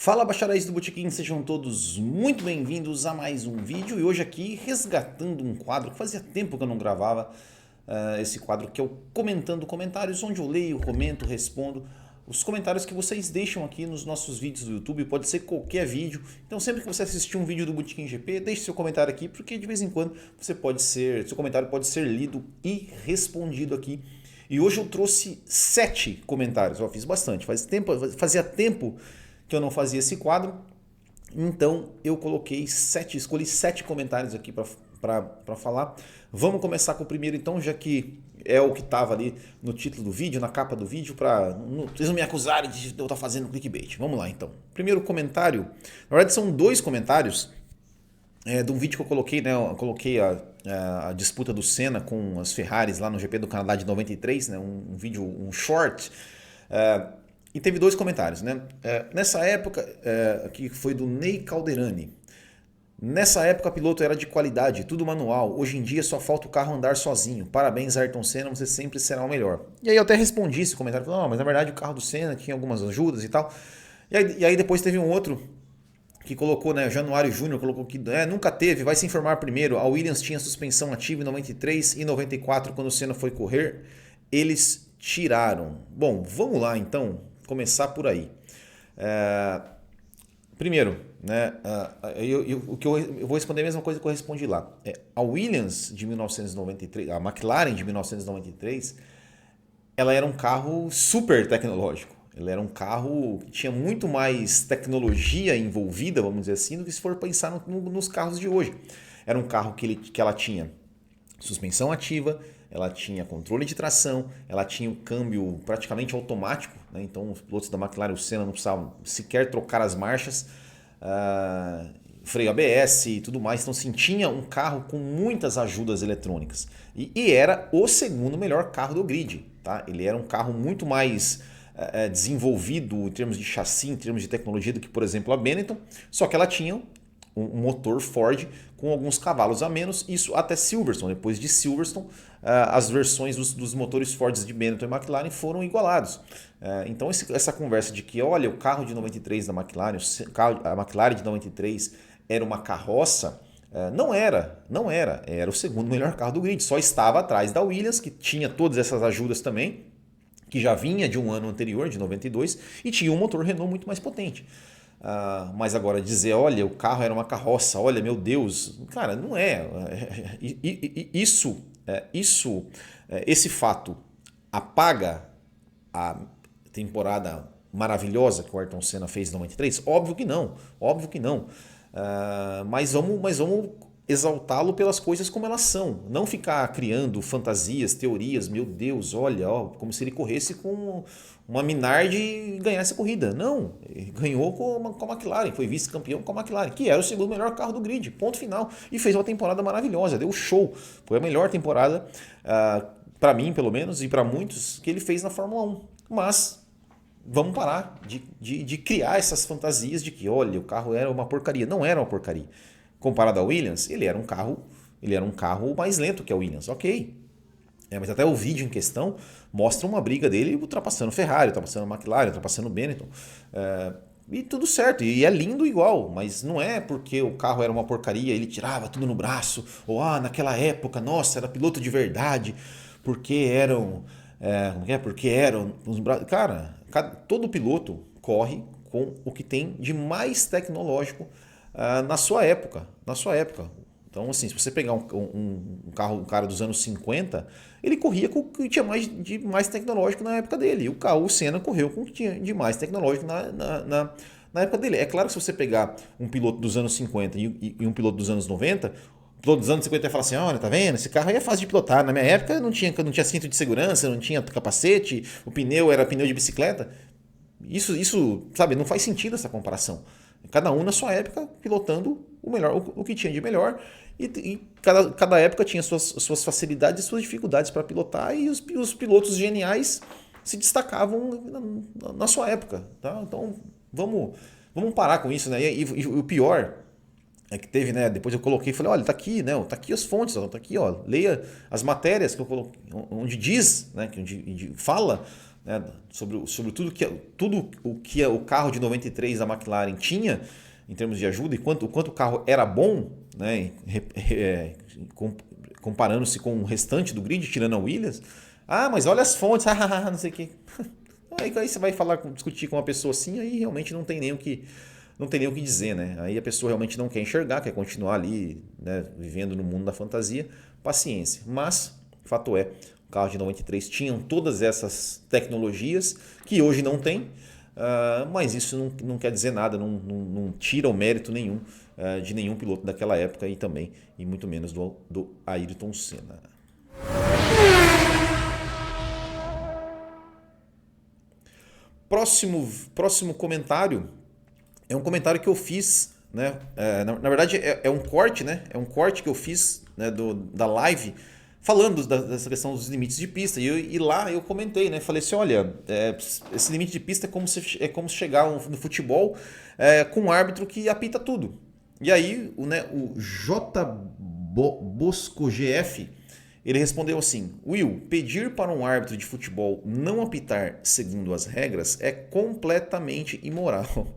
Fala, bacharéis do Botequim, sejam todos muito bem-vindos a mais um vídeo e hoje aqui resgatando um quadro que fazia tempo que eu não gravava, esse quadro que é o Comentando Comentários, onde eu leio, comento, respondo os comentários que vocês deixam aqui nos nossos vídeos do YouTube, pode ser qualquer vídeo, então sempre que você assistir um vídeo do Botequim GP, deixe seu comentário aqui, porque de vez em quando seu comentário pode ser lido e respondido aqui. E hoje eu trouxe 7 comentários, eu fiz bastante, fazia tempo que eu não fazia esse quadro, então eu escolhi 7 comentários aqui para falar. Vamos começar com o primeiro então, já que é o que estava ali no título do vídeo, na capa do vídeo, para vocês não me acusarem de eu estar fazendo clickbait. Vamos lá então. Primeiro comentário, na verdade são 2 comentários de um vídeo que eu coloquei, né? Eu coloquei a disputa do Senna com as Ferraris lá no GP do Canadá de 93, né? Um vídeo, um short. E teve 2 comentários, né? Nessa época, que foi do Ney Calderani. Nessa época, piloto era de qualidade, tudo manual. Hoje em dia só falta o carro andar sozinho. Parabéns, Ayrton Senna, você sempre será o melhor. E aí eu até respondi esse comentário. Falei, não, mas na verdade o carro do Senna tinha algumas ajudas e tal. E aí depois teve um outro que colocou, né, Januário Júnior, colocou que nunca teve, vai se informar primeiro. A Williams tinha suspensão ativa em 93 e 94, quando o Senna foi correr. Eles tiraram. Bom, vamos lá então. Começar por aí. Primeiro, né, eu vou responder a mesma coisa que eu respondi lá. A Williams de 1993, a McLaren de 1993, ela era um carro super tecnológico. Ela era um carro que tinha muito mais tecnologia envolvida, vamos dizer assim, do que se for pensar nos carros de hoje. Era um carro que ela tinha suspensão ativa, ela tinha controle de tração, ela tinha o câmbio praticamente automático, né? Então os pilotos da McLaren e o Senna não precisavam sequer trocar as marchas, freio ABS e tudo mais. Então sim, tinha um carro com muitas ajudas eletrônicas e era o segundo melhor carro do grid. Tá? Ele era um carro muito mais desenvolvido em termos de chassi, em termos de tecnologia do que, por exemplo, a Benetton, só que ela tinha um motor Ford com alguns cavalos a menos, isso até Silverstone. Depois de Silverstone, as versões dos motores Fords de Benetton e McLaren foram igualados. Então essa conversa de que, olha, o carro de 93 da McLaren, a McLaren de 93 era uma carroça, não era, era o segundo melhor carro do grid, só estava atrás da Williams, que tinha todas essas ajudas também, que já vinha de um ano anterior, de 92, e tinha um motor Renault muito mais potente. Mas agora dizer, olha, o carro era uma carroça, olha, meu Deus, cara, não é. Esse fato apaga a temporada maravilhosa que o Ayrton Senna fez em 93? Óbvio que não, óbvio que não. Mas vamos exaltá-lo pelas coisas como elas são. Não ficar criando fantasias, teorias, meu Deus, olha, como se ele corresse com uma Minardi e ganhasse a corrida. Não, ele ganhou com a McLaren, foi vice-campeão com a McLaren, que era o segundo melhor carro do grid, ponto final. E fez uma temporada maravilhosa, deu show. Foi a melhor temporada, para mim pelo menos, e para muitos, que ele fez na Fórmula 1. Mas vamos parar de criar essas fantasias de que, olha, o carro era uma porcaria. Não era uma porcaria. Comparado ao Williams, ele era um carro mais lento que a Williams, ok. Mas até o vídeo em questão mostra uma briga dele ultrapassando Ferrari, ultrapassando McLaren, ultrapassando Benetton. E tudo certo, e é lindo igual, mas não é porque o carro era uma porcaria, ele tirava tudo no braço, ou naquela época, nossa, era piloto de verdade, porque eram... Porque eram... Cara, todo piloto corre com o que tem de mais tecnológico na sua época. Então, assim, se você pegar um cara dos anos 50, ele corria com o que tinha de mais tecnológico na época dele. E o Senna correu com o que tinha de mais tecnológico na época dele. É claro que se você pegar um piloto dos anos 50 e um piloto dos anos 90, o piloto dos anos 50 ia falar assim, olha, tá vendo? Esse carro aí é fácil de pilotar. Na minha época não tinha cinto de segurança, não tinha capacete, o pneu era pneu de bicicleta. Isso, sabe, não faz sentido essa comparação. Cada um na sua época pilotando o melhor, o que tinha de melhor, e cada época tinha suas facilidades e suas dificuldades para pilotar, e os pilotos geniais se destacavam na sua época. Tá? Então vamos parar com isso, né? E o pior é que teve, né? Depois eu coloquei e falei, olha, tá aqui, né? Tá aqui as fontes, tá aqui, ó. Leia as matérias que eu coloquei, onde diz, né? Onde fala né, sobre tudo o que o carro de 93 da McLaren tinha em termos de ajuda e o quanto o carro era bom, né, comparando-se com o restante do grid, tirando a Williams. Ah, mas olha as fontes, não sei o quê. Aí você vai discutir com uma pessoa assim, aí realmente não tem nem o que dizer, né? Aí a pessoa realmente não quer enxergar, quer continuar ali, né, vivendo no mundo da fantasia. Paciência. Mas, fato é, o carro de 93 tinham todas essas tecnologias que hoje não tem, mas isso não quer dizer nada, não tira o mérito nenhum de nenhum piloto daquela época e também, e muito menos do Ayrton Senna. Próximo comentário é um comentário que eu fiz, né? Na verdade é um corte, né? É um corte que eu fiz, né, da live falando dessa questão dos limites de pista. E lá eu comentei, né? Falei assim, olha, esse limite de pista é como se chegar no futebol com um árbitro que apita tudo. E aí o J. Bosco GF, ele respondeu assim: Will, pedir para um árbitro de futebol não apitar segundo as regras é completamente imoral.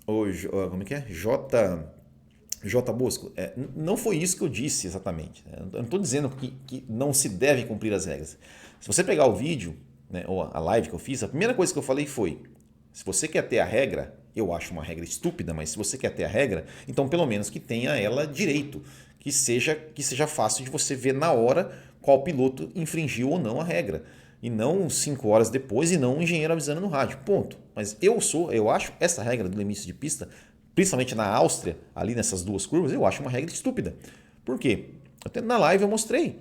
Como é que é? J. Bosco. Não foi isso que eu disse exatamente. Eu não estou dizendo que não se deve cumprir as regras. Se você pegar o vídeo, né, ou a live que eu fiz, a primeira coisa que eu falei foi: se você quer ter a regra, eu acho uma regra estúpida, mas se você quer ter a regra, então pelo menos que tenha ela direito. Que seja fácil de você ver na hora qual piloto infringiu ou não a regra. E não 5 horas depois e não um engenheiro avisando no rádio. Ponto. Mas eu acho essa regra do limite de pista, principalmente na Áustria, ali nessas duas curvas, eu acho uma regra estúpida. Por quê? Até na live eu mostrei.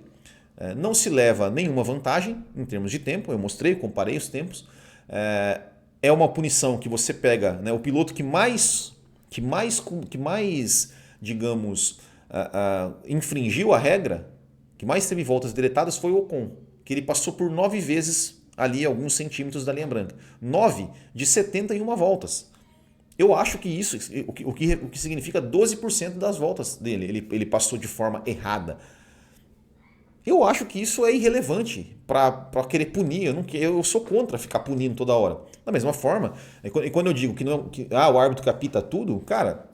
Não se leva nenhuma vantagem em termos de tempo, eu mostrei, comparei os tempos. É uma punição que você pega, né, o piloto que mais digamos, infringiu a regra, que mais teve voltas deletadas foi o Ocon, que ele passou por 9 vezes ali alguns centímetros da linha branca. 9 de 71 voltas. Eu acho que isso, o que significa 12% das voltas dele, ele passou de forma errada. Eu acho que isso é irrelevante para querer punir. Eu sou contra ficar punindo toda hora. Da mesma forma, quando eu digo o árbitro que apita tudo, cara,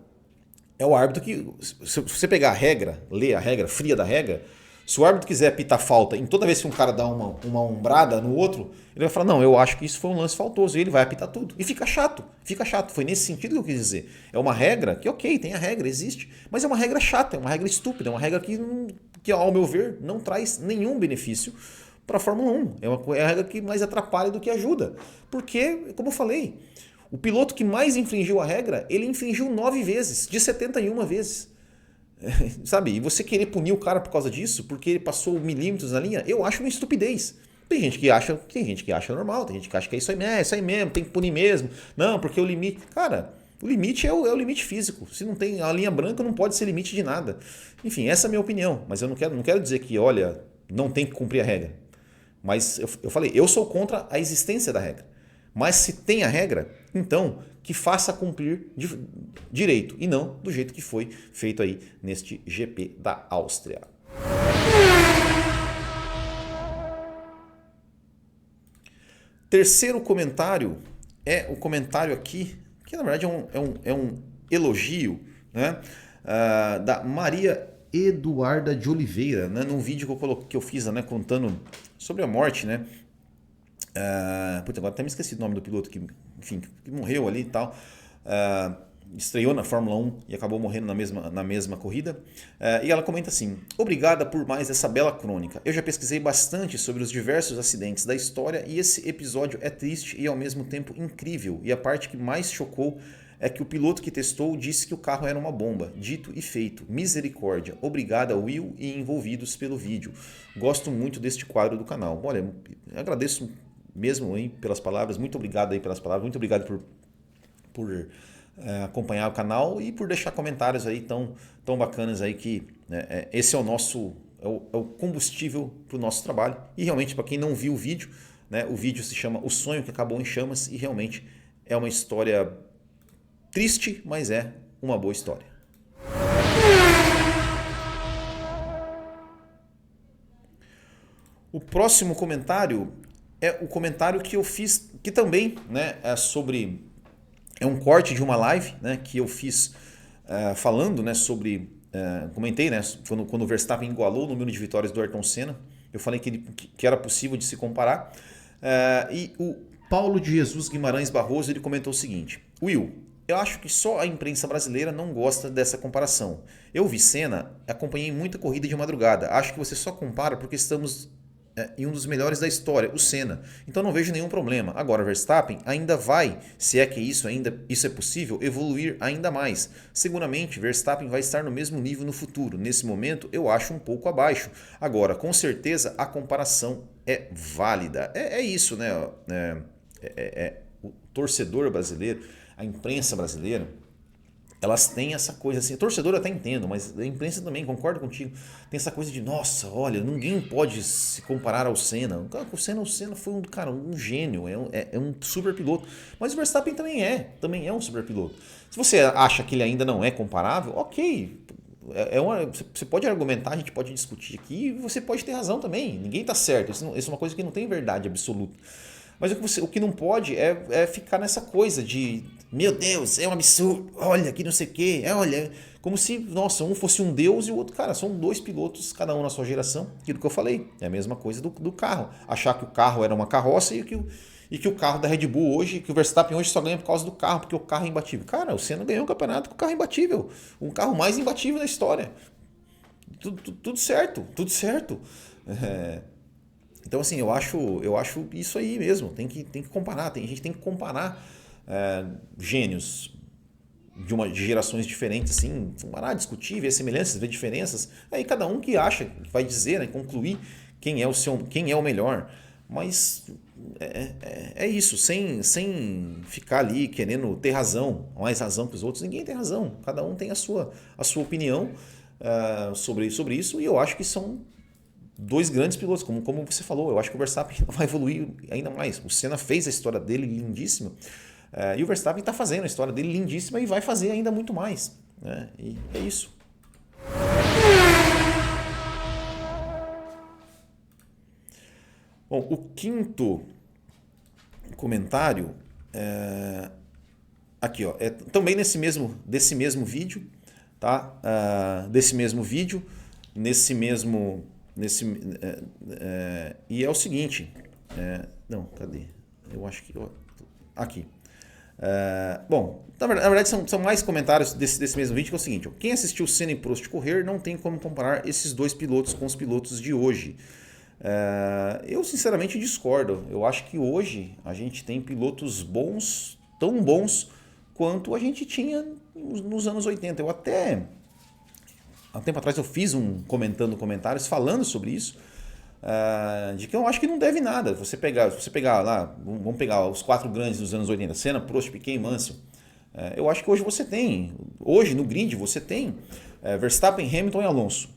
é o árbitro que, se você pegar a regra, ler a regra, fria da regra, se o árbitro quiser apitar falta em toda vez que um cara dá uma ombrada no outro, ele vai falar, não, eu acho que isso foi um lance faltoso, e ele vai apitar tudo. E fica chato. Foi nesse sentido que eu quis dizer. É uma regra que, ok, tem a regra, existe, mas é uma regra chata, é uma regra estúpida, é uma regra que ao meu ver, não traz nenhum benefício para a Fórmula 1. É uma regra que mais atrapalha do que ajuda. Porque, como eu falei, o piloto que mais infringiu a regra, ele infringiu 9 vezes, de 71 vezes. Sabe? E você querer punir o cara por causa disso, porque ele passou milímetros na linha, eu acho uma estupidez. Tem gente que acha normal, tem gente que acha que é isso aí mesmo, tem que punir mesmo. Não, porque o limite... Cara, o limite é o limite físico. Se não tem a linha branca, não pode ser limite de nada. Enfim, essa é a minha opinião. Mas eu não quero dizer que, olha, não tem que cumprir a regra. Mas eu falei, eu sou contra a existência da regra. Mas se tem a regra, então que faça cumprir direito e não do jeito que foi feito aí neste GP da Áustria. Terceiro comentário é o comentário aqui, que na verdade é um elogio, né, da Maria Eduarda de Oliveira, né, num vídeo que eu fiz, né, contando sobre a morte, né? Agora até me esqueci do nome do piloto que morreu ali e tal. Estreou na Fórmula 1 e acabou morrendo na mesma corrida. E ela comenta assim: obrigada por mais essa bela crônica. Eu já pesquisei bastante sobre os diversos acidentes da história e esse episódio é triste e ao mesmo tempo incrível. E a parte que mais chocou é que o piloto que testou disse que o carro era uma bomba. Dito e feito. Misericórdia. Obrigada, Will e envolvidos pelo vídeo. Gosto muito deste quadro do canal. Olha, agradeço mesmo aí pelas palavras. Muito obrigado aí pelas palavras. Muito obrigado por acompanhar o canal e por deixar comentários aí tão bacanas aí que esse é o nosso é o combustível para o nosso trabalho. E realmente, para quem não viu o vídeo, né, o vídeo se chama O Sonho que Acabou em Chamas e realmente é uma história triste, mas é uma boa história. O próximo comentário é o comentário que eu fiz, que também, né, é um corte de uma live, né, que eu fiz falando, né, sobre, comentei, né, quando o Verstappen igualou o número de vitórias do Ayrton Senna, eu falei que era possível de se comparar, e o Paulo de Jesus Guimarães Barroso, ele comentou o seguinte: Will, eu acho que só a imprensa brasileira não gosta dessa comparação. Eu vi Senna, acompanhei muita corrida de madrugada. Acho que você só compara porque estamos em um dos melhores da história, o Senna. Então não vejo nenhum problema. Agora, Verstappen ainda vai, se é que isso é possível, evoluir ainda mais. Seguramente, Verstappen vai estar no mesmo nível no futuro. Nesse momento, eu acho um pouco abaixo. Agora, com certeza, a comparação é válida. É isso, né? O torcedor brasileiro, a imprensa brasileira, elas têm essa coisa assim, o torcedor eu até entendo, mas a imprensa também, concordo contigo, tem essa coisa de, nossa, olha, ninguém pode se comparar ao Senna. O Senna foi um gênio, é um super piloto, mas o Verstappen também é um super piloto. Se você acha que ele ainda não é comparável, ok, você pode argumentar, a gente pode discutir aqui, e você pode ter razão também, ninguém está certo, isso é uma coisa que não tem verdade absoluta. Mas o que não pode é ficar nessa coisa de, meu Deus, é um absurdo, olha, que não sei o quê, olha, como se, nossa, um fosse um deus e o outro, cara, são dois pilotos, cada um na sua geração, aquilo que eu falei, é a mesma coisa do carro. Achar que o carro era uma carroça e que o carro da Red Bull hoje, que o Verstappen hoje só ganha por causa do carro, porque o carro é imbatível. Cara, o Senna ganhou um campeonato com o carro imbatível, um carro mais imbatível da história. Tudo certo, tudo certo. Então, assim, eu acho isso aí mesmo. Tem que comparar. A gente tem que comparar gênios de gerações diferentes, assim, comparar, discutir, ver semelhanças, ver diferenças. Aí cada um que acha, que vai dizer, né, concluir quem é o melhor. Mas é isso, sem ficar ali querendo ter razão, mais razão que os outros. Ninguém tem razão. Cada um tem a sua opinião sobre isso. E eu acho que são dois grandes pilotos, como você falou. Eu acho que o Verstappen vai evoluir ainda mais. O Senna fez a história dele lindíssima, e o Verstappen está fazendo a história dele lindíssima e vai fazer ainda muito mais, né? E é isso. Bom, o quinto comentário aqui, ó, é também desse mesmo vídeo, tá? Desse mesmo vídeo, e é o seguinte, não, cadê? Eu acho que aqui. Bom, na verdade são mais comentários desse mesmo vídeo, que é o seguinte: quem assistiu Senna e Prost correr não tem como comparar esses dois pilotos com os pilotos de hoje. Eu sinceramente discordo. Eu acho que hoje a gente tem pilotos bons, tão bons quanto a gente tinha nos anos 80. Eu até há um tempo atrás eu fiz comentando comentários falando sobre isso, de que eu acho que não deve nada. Se você pegar lá, vamos pegar os quatro grandes dos anos 80, Senna, Prost, Piquet e Mansell. Eu acho que hoje no grid você tem Verstappen, Hamilton e Alonso.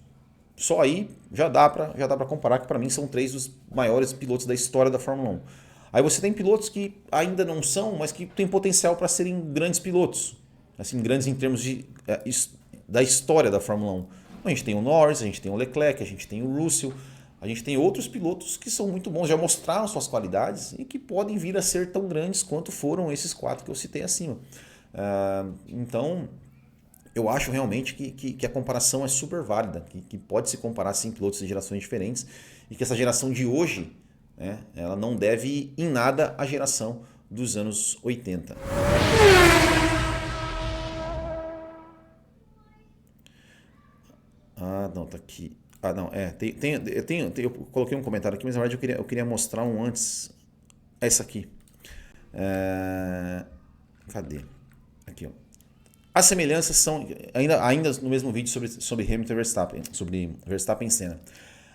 Só aí já dá para comparar, que para mim são três dos maiores pilotos da história da Fórmula 1. Aí você tem pilotos que ainda não são, mas que têm potencial para serem grandes pilotos, assim, grandes em termos da história da Fórmula 1. A gente tem o Norris, a gente tem o Leclerc, a gente tem o Russell, a gente tem outros pilotos que são muito bons, já mostraram suas qualidades e que podem vir a ser tão grandes quanto foram esses quatro que eu citei acima. Então, eu acho realmente que a comparação é super válida, que pode se comparar sim pilotos de gerações diferentes, e que essa geração de hoje, né, ela não deve em nada à geração dos anos 80. Não, tá aqui. Não, eu coloquei um comentário aqui, mas na verdade eu queria mostrar um antes. Essa aqui. Cadê? Aqui, ó. As semelhanças são, ainda no mesmo vídeo sobre Hamilton e Verstappen, sobre Verstappen e Senna.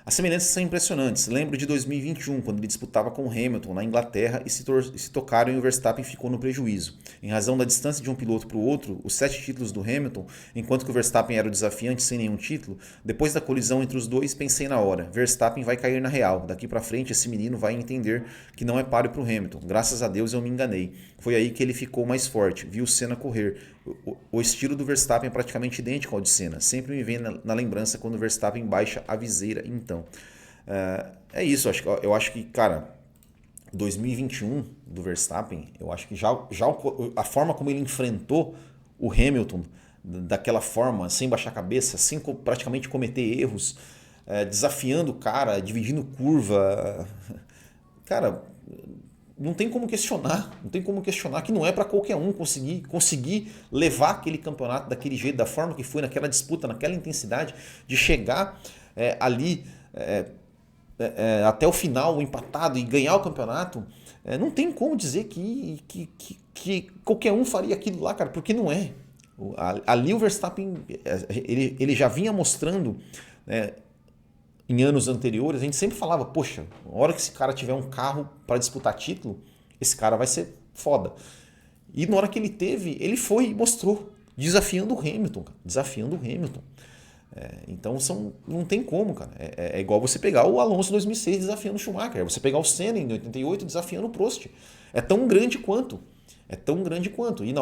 As semelhanças são impressionantes. Lembro de 2021, quando ele disputava com Hamilton na Inglaterra e se tocaram e o Verstappen ficou no prejuízo. Em razão da distância de um piloto para o outro, os 7 títulos do Hamilton, enquanto que o Verstappen era o desafiante sem nenhum título, depois da colisão entre os dois, pensei na hora, Verstappen vai cair na real. Daqui para frente esse menino vai entender que não é páreo para o Hamilton. Graças a Deus eu me enganei. Foi aí que ele ficou mais forte. Vi o Senna correr. O estilo do Verstappen é praticamente idêntico ao de Senna. Sempre me vem na lembrança quando o Verstappen baixa a viseira. Então, É isso, eu acho que, cara, 2021 do Verstappen, eu acho que já a forma como ele enfrentou o Hamilton, daquela forma, sem baixar a cabeça, sem praticamente cometer erros, desafiando o cara, dividindo curva. Cara, não tem como questionar, não tem como questionar que não é para qualquer um conseguir levar aquele campeonato daquele jeito, da forma que foi, naquela disputa, naquela intensidade, de chegar ali até o final empatado e ganhar o campeonato. Não tem como dizer que qualquer um faria aquilo lá, cara, porque não é. Ali o Verstappen ele já vinha mostrando, né, em anos anteriores, a gente sempre falava, poxa, na hora que esse cara tiver um carro para disputar título, esse cara vai ser foda. E na hora que ele teve, ele foi e mostrou, desafiando o Hamilton, cara, desafiando o Hamilton. Então não tem como, cara. É igual você pegar o Alonso em 2006 desafiando o Schumacher, é você pegar o Senna em 88 desafiando o Prost. É tão grande quanto. É tão grande quanto. E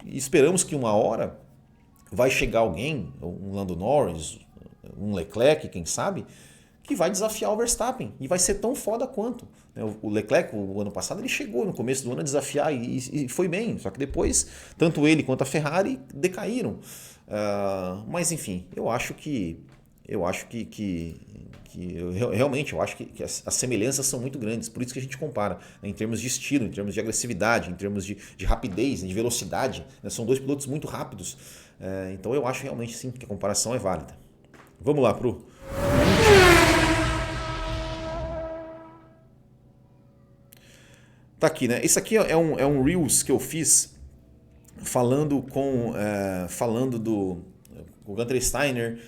esperamos que uma hora vai chegar alguém, um Lando Norris, um Leclerc, quem sabe, que vai desafiar o Verstappen e vai ser tão foda quanto. O Leclerc, o ano passado, ele chegou no começo do ano a desafiar e foi bem, só que depois, tanto ele quanto a Ferrari decaíram. Mas enfim, eu acho que realmente eu acho que as semelhanças são muito grandes, por isso que a gente compara, né, em termos de estilo, em termos de agressividade, em termos de rapidez, de velocidade, né, são dois pilotos muito rápidos. Então eu acho realmente sim que a comparação é válida. Vamos lá pro tá aqui, né? Esse aqui é um Reels que eu fiz falando do o Gunter Steiner,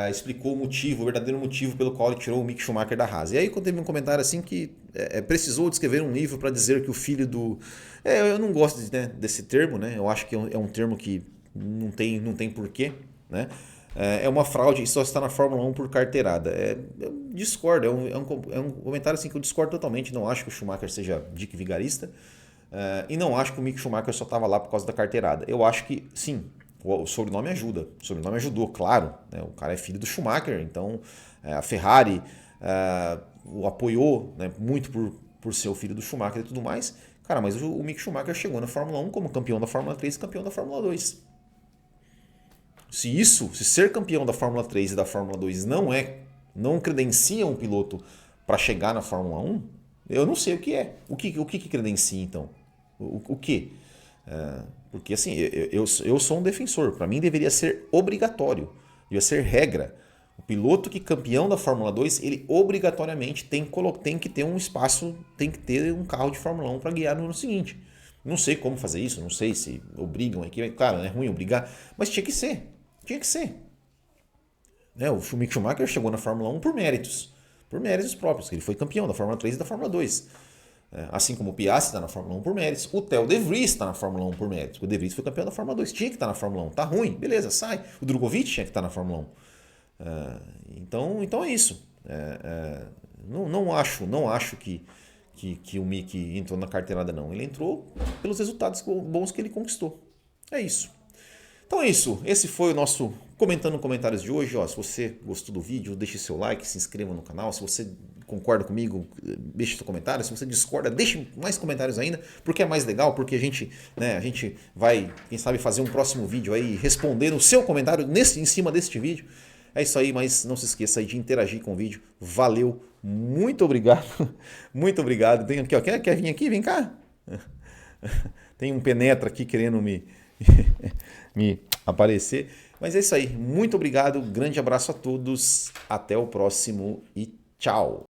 explicou o verdadeiro motivo pelo qual ele tirou o Mick Schumacher da Haas. E aí quando teve um comentário assim que precisou de escrever um livro para dizer que o filho do... eu não gosto desse termo, né? Eu acho que é um termo que não tem porquê, né? É uma fraude e só está na Fórmula 1 por carteirada. Eu discordo, é um comentário assim que eu discordo totalmente. Não acho que o Schumacher seja dick vigarista. E não acho que o Mick Schumacher só estava lá por causa da carteirada. Eu acho que, sim, o sobrenome ajuda. O sobrenome ajudou, claro. Né? O cara é filho do Schumacher, então a Ferrari o apoiou, né, muito por ser o filho do Schumacher e tudo mais. Cara, mas o Mick Schumacher chegou na Fórmula 1 como campeão da Fórmula 3 e campeão da Fórmula 2. Se ser campeão da Fórmula 3 e da Fórmula 2 não credencia um piloto para chegar na Fórmula 1, eu não sei o que é. O que credencia, então? O que? Porque assim, eu sou um defensor. Para mim deveria ser obrigatório. Deveria ser regra. O piloto que é campeão da Fórmula 2, ele obrigatoriamente tem que ter um espaço, tem que ter um carro de Fórmula 1 para guiar no ano seguinte. Não sei como fazer isso, não sei se obrigam aqui. Claro, é ruim obrigar, mas tinha que ser. Tinha que ser. O Mick Schumacher chegou na Fórmula 1 por méritos próprios, que ele foi campeão da Fórmula 3 e da Fórmula 2. Assim como o Piastri está na Fórmula 1 por méritos, o Theo De Vries está na Fórmula 1 por méritos. O De Vries foi campeão da Fórmula 2, tinha que estar na Fórmula 1. Tá ruim, beleza, sai. O Drogovic tinha que estar na Fórmula 1. Então é isso. Não acho que o Mick entrou na carteirada, não. Ele entrou pelos resultados bons que ele conquistou. É isso. Então é isso, esse foi o nosso Comentando Comentários de hoje. Se você gostou do vídeo, deixe seu like, se inscreva no canal. Se você concorda comigo, deixe seu comentário. Se você discorda, deixe mais comentários ainda, porque é mais legal, porque a gente vai, quem sabe, fazer um próximo vídeo aí, respondendo o seu comentário em cima deste vídeo. É isso aí, mas não se esqueça aí de interagir com o vídeo. Valeu, muito obrigado. Muito obrigado. Tem aqui, quer vir aqui? Vem cá. Tem um penetra aqui querendo me aparecer. Mas é isso aí. Muito obrigado. Grande abraço a todos. Até o próximo e tchau.